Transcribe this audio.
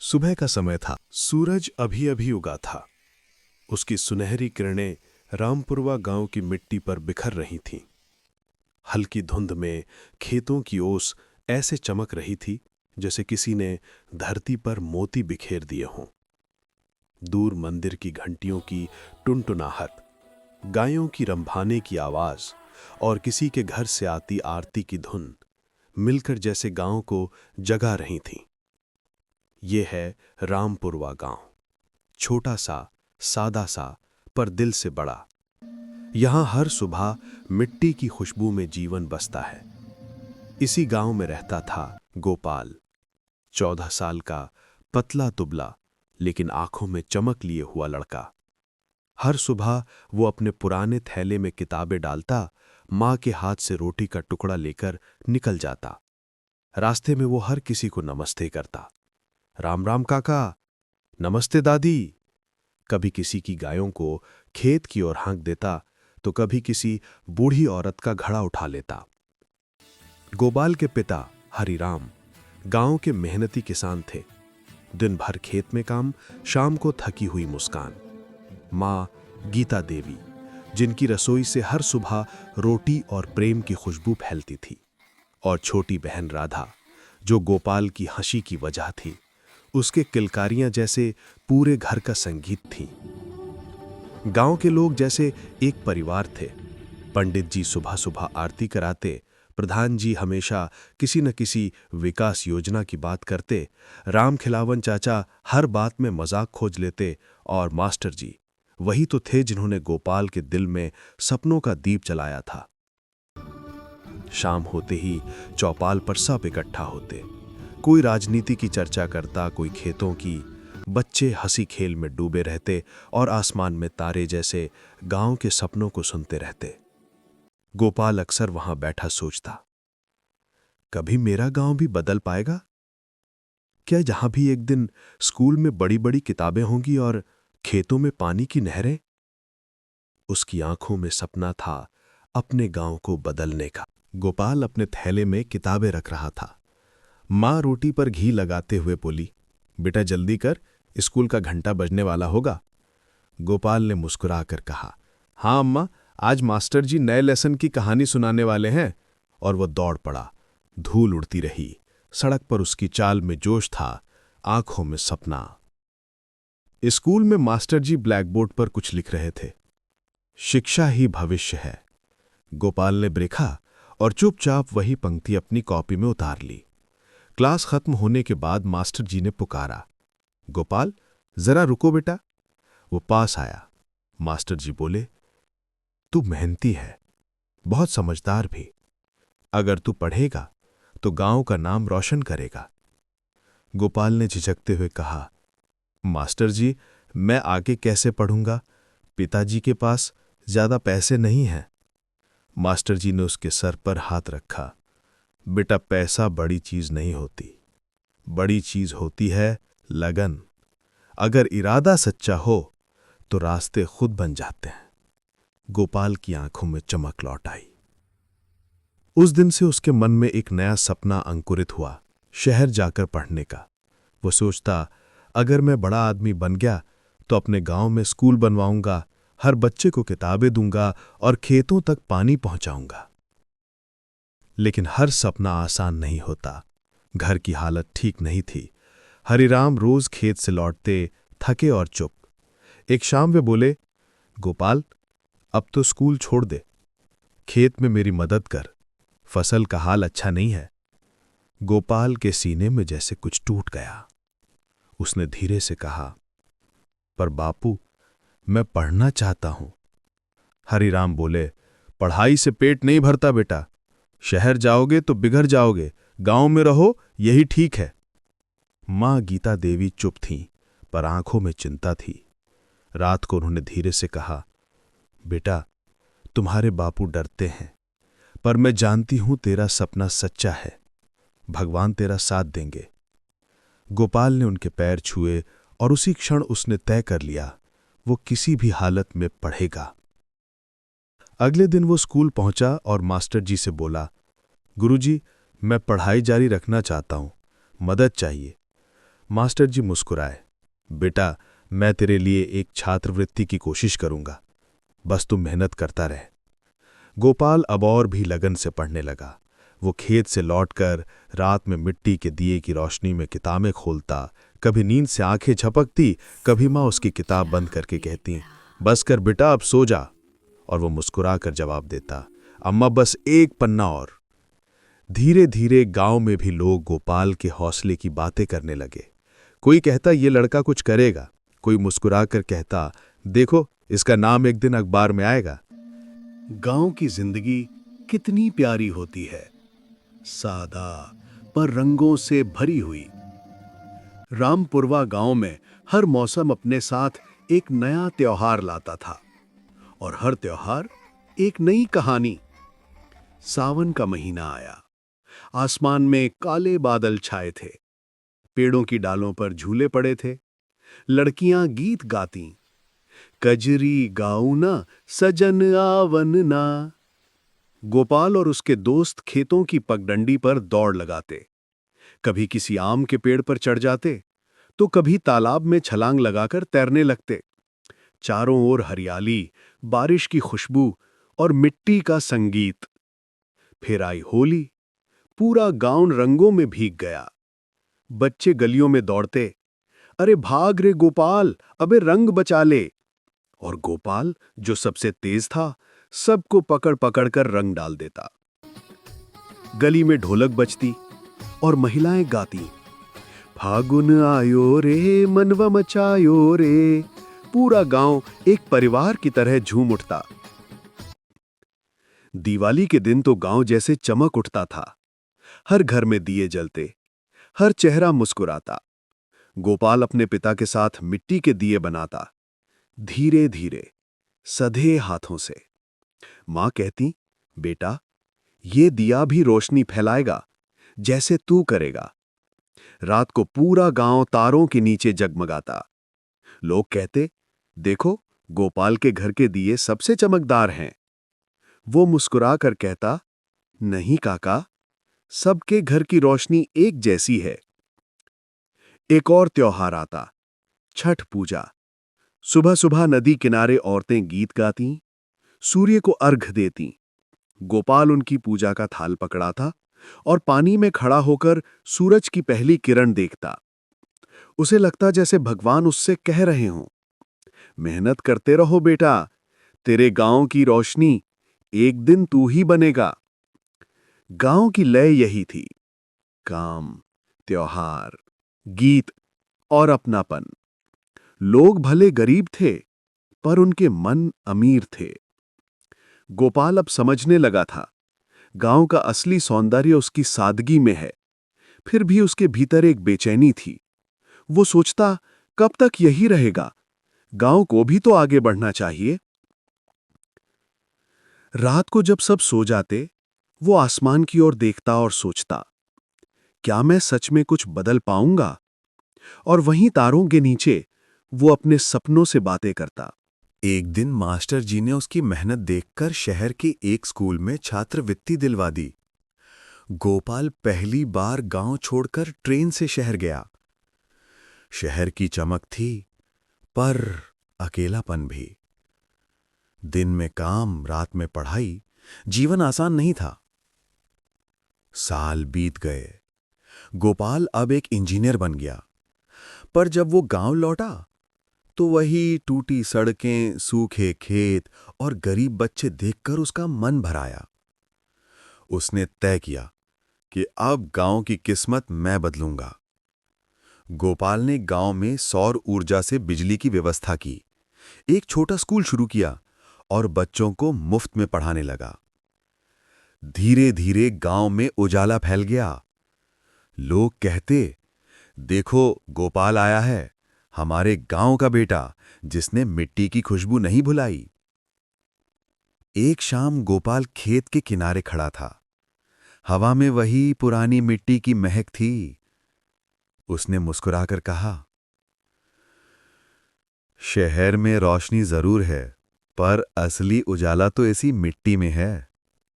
सुबह का समय था। सूरज अभी अभी उगा था। उसकी सुनहरी किरणें रामपुरवा गांव की मिट्टी पर बिखर रही थीं। हल्की धुंध में खेतों की ओस ऐसे चमक रही थी जैसे किसी ने धरती पर मोती बिखेर दिए हों। दूर मंदिर की घंटियों की टुनटुनाहट, गायों की रंभाने की आवाज और किसी के घर से आती आरती की धुन मिलकर जैसे गांव को जगा रही थीं। ये है रामपुरवा गांव। छोटा सा, सादा सा, पर दिल से बड़ा। यहां हर सुबह मिट्टी की खुशबू में जीवन बसता है। इसी गांव में रहता था गोपाल, 14 साल का, पतला दुबला लेकिन आंखों में चमक लिए हुआ लड़का। हर सुबह वो अपने पुराने थैले में किताबें डालता, मां के हाथ से रोटी का टुकड़ा लेकर निकल जाता। रास्ते में वो हर किसी को नमस्ते करता। राम राम काका, नमस्ते दादी। कभी किसी की गायों को खेत की ओर हाँक देता तो कभी किसी बूढ़ी औरत का घड़ा उठा लेता। गोपाल के पिता हरिराम गांव के मेहनती किसान थे। दिन भर खेत में काम, शाम को थकी हुई मुस्कान। मां गीता देवी, जिनकी रसोई से हर सुबह रोटी और प्रेम की खुशबू फैलती थी। और छोटी बहन राधा, जो गोपाल की हंसी की वजह थी। उसके किलकारियां जैसे पूरे घर का संगीत थीं। गांव के लोग जैसे एक परिवार थे। पंडित जी सुबह सुबह आरती कराते, प्रधान जी हमेशा किसी न किसी विकास योजना की बात करते, राम खिलावन चाचा हर बात में मजाक खोज लेते, और मास्टर जी वही तो थे जिन्होंने गोपाल के दिल में सपनों का दीप जलाया था। शाम होते ही चौपाल पर सब इकट्ठा होते। कोई राजनीति की चर्चा करता, कोई खेतों की। बच्चे हंसी खेल में डूबे रहते और आसमान में तारे जैसे गांव के सपनों को सुनते रहते। गोपाल अक्सर वहां बैठा सोचता, कभी मेरा गांव भी बदल पाएगा क्या? जहां भी एक दिन स्कूल में बड़ी बड़ी किताबें होंगी और खेतों में पानी की नहरें। उसकी आंखों में सपना था अपने गांव को बदलने का। गोपाल अपने थैले में किताबें रख रहा था। मां रोटी पर घी लगाते हुए बोली, बेटा जल्दी कर, स्कूल का घंटा बजने वाला होगा। गोपाल ने मुस्कुराकर कहा, हाँ अम्मा, आज मास्टर जी नए लेसन की कहानी सुनाने वाले हैं। और वह दौड़ पड़ा। धूल उड़ती रही। सड़क पर उसकी चाल में जोश था, आंखों में सपना। स्कूल में मास्टर जी ब्लैकबोर्ड पर कुछ लिख रहे थे। शिक्षा ही भविष्य है। गोपाल ने ब्रेखा और चुपचाप वही पंक्ति अपनी कॉपी में उतार ली। क्लास खत्म होने के बाद मास्टर जी ने पुकारा, गोपाल जरा रुको बेटा। वो पास आया। मास्टर जी बोले, तू मेहनती है, बहुत समझदार भी। अगर तू पढ़ेगा तो गांव का नाम रोशन करेगा। गोपाल ने झिझकते हुए कहा, मास्टर जी मैं आगे कैसे पढ़ूंगा? पिताजी के पास ज्यादा पैसे नहीं हैं। मास्टर जी ने उसके सर पर हाथ रखा, बेटा पैसा बड़ी चीज नहीं होती, बड़ी चीज होती है लगन। अगर इरादा सच्चा हो तो रास्ते खुद बन जाते हैं। गोपाल की आंखों में चमक लौट आई। उस दिन से उसके मन में एक नया सपना अंकुरित हुआ, शहर जाकर पढ़ने का। वो सोचता, अगर मैं बड़ा आदमी बन गया तो अपने गांव में स्कूल बनवाऊंगा, हर बच्चे को किताबें दूंगा और खेतों तक पानी पहुंचाऊंगा। लेकिन हर सपना आसान नहीं होता। घर की हालत ठीक नहीं थी। हरिराम रोज खेत से लौटते थके और चुप। एक शाम वे बोले, गोपाल अब तो स्कूल छोड़ दे, खेत में मेरी मदद कर, फसल का हाल अच्छा नहीं है। गोपाल के सीने में जैसे कुछ टूट गया। उसने धीरे से कहा, पर बापू मैं पढ़ना चाहता हूं। हरिराम बोले, पढ़ाई से पेट नहीं भरता बेटा, शहर जाओगे तो बिगड़ जाओगे, गांव में रहो यही ठीक है। मां गीता देवी चुप थीं, पर आंखों में चिंता थी। रात को उन्होंने धीरे से कहा, बेटा तुम्हारे बापू डरते हैं, पर मैं जानती हूं तेरा सपना सच्चा है, भगवान तेरा साथ देंगे। गोपाल ने उनके पैर छुए और उसी क्षण उसने तय कर लिया, वो किसी भी हालत में पढ़ेगा। अगले दिन वो स्कूल पहुंचा और मास्टर जी से बोला, गुरुजी मैं पढ़ाई जारी रखना चाहता हूं, मदद चाहिए। मास्टर जी मुस्कुराए। बेटा, मैं तेरे लिए एक छात्रवृत्ति की कोशिश करूंगा, बस तू मेहनत करता रह। गोपाल अब और भी लगन से पढ़ने लगा। वो खेत से लौटकर रात में मिट्टी के दिए की रोशनी में किताबें खोलता। कभी नींद से आंखें झपकती, कभी माँ उसकी किताब बंद करके कहती, बस कर बेटा, अब सो जा। और वो मुस्कुराकर जवाब देता, अम्मा बस एक पन्ना और। धीरे धीरे गांव में भी लोग गोपाल के हौसले की बातें करने लगे। कोई कहता ये लड़का कुछ करेगा, कोई मुस्कुराकर कहता देखो इसका नाम एक दिन अखबार में आएगा। गांव की जिंदगी कितनी प्यारी होती है, सादा पर रंगों से भरी हुई। रामपुरवा गांव में हर मौसम अपने साथ एक नया त्योहार लाता था और हर त्योहार एक नई कहानी। सावन का महीना आया। आसमान में काले बादल छाए थे, पेड़ों की डालों पर झूले पड़े थे। लड़कियां गीत गाती, कजरी गाऊं ना सजन आवन ना। गोपाल और उसके दोस्त खेतों की पगडंडी पर दौड़ लगाते। कभी किसी आम के पेड़ पर चढ़ जाते तो कभी तालाब में छलांग लगाकर तैरने लगते। चारों ओर हरियाली, बारिश की खुशबू और मिट्टी का संगीत। फिर आई होली। पूरा गांव रंगों में भीग गया। बच्चे गलियों में दौड़ते, अरे भाग रे गोपाल, अबे रंग बचा ले। और गोपाल जो सबसे तेज था, सबको पकड़ पकड़ कर रंग डाल देता। गली में ढोलक बजती और महिलाएं गाती, फागुन आयो रे मनवा मचायो रे। पूरा गांव एक परिवार की तरह झूम उठता। दिवाली के दिन तो गांव जैसे चमक उठता था। हर घर में दिए जलते, हर चेहरा मुस्कुराता। गोपाल अपने पिता के साथ मिट्टी के दिए बनाता, धीरे धीरे, सधे हाथों से। मां कहती, बेटा ये दिया भी रोशनी फैलाएगा जैसे तू करेगा। रात को पूरा गांव तारों के नीचे जगमगाता। लोग कहते, देखो गोपाल के घर के दिए सबसे चमकदार हैं। वो मुस्कुरा कर कहता, नहीं काका, सबके घर की रोशनी एक जैसी है। एक और त्योहार आता, छठ पूजा। सुबह सुबह नदी किनारे औरतें गीत गाती, सूर्य को अर्घ देती। गोपाल उनकी पूजा का थाल पकड़ा था और पानी में खड़ा होकर सूरज की पहली किरण देखता। उसे लगता जैसे भगवान उससे कह रहे हों, मेहनत करते रहो बेटा, तेरे गांव की रोशनी एक दिन तू ही बनेगा। गांव की लय यही थी, काम, त्योहार, गीत और अपनापन। लोग भले गरीब थे, पर उनके मन अमीर थे। गोपाल अब समझने लगा था, गांव का असली सौंदर्य उसकी सादगी में है। फिर भी उसके भीतर एक बेचैनी थी। वो सोचता, कब तक यही रहेगा? गांव को भी तो आगे बढ़ना चाहिए। रात को जब सब सो जाते, वो आसमान की ओर देखता और सोचता, क्या मैं सच में कुछ बदल पाऊंगा? और वहीं तारों के नीचे वो अपने सपनों से बातें करता। एक दिन मास्टर जी ने उसकी मेहनत देखकर शहर के एक स्कूल में छात्रवृत्ति दिलवा दी। गोपाल पहली बार गांव छोड़कर ट्रेन से शहर गया। शहर की चमक थी, पर अकेलापन भी। दिन में काम, रात में पढ़ाई, जीवन आसान नहीं था। साल बीत गए। गोपाल अब एक इंजीनियर बन गया, पर जब वो गांव लौटा तो वही टूटी सड़कें, सूखे खेत और गरीब बच्चे देखकर उसका मन भर आया। उसने तय किया कि अब गांव की किस्मत मैं बदलूंगा। गोपाल ने गांव में सौर ऊर्जा से बिजली की व्यवस्था की, एक छोटा स्कूल शुरू किया और बच्चों को मुफ्त में पढ़ाने लगा। धीरे धीरे गांव में उजाला फैल गया। लोग कहते, देखो गोपाल आया है, हमारे गांव का बेटा, जिसने मिट्टी की खुशबू नहीं भुलाई। एक शाम गोपाल खेत के किनारे खड़ा था। हवा में वही पुरानी मिट्टी की महक थी। उसने मुस्कुराकर कहा, शहर में रोशनी जरूर है, पर असली उजाला तो इसी मिट्टी में है।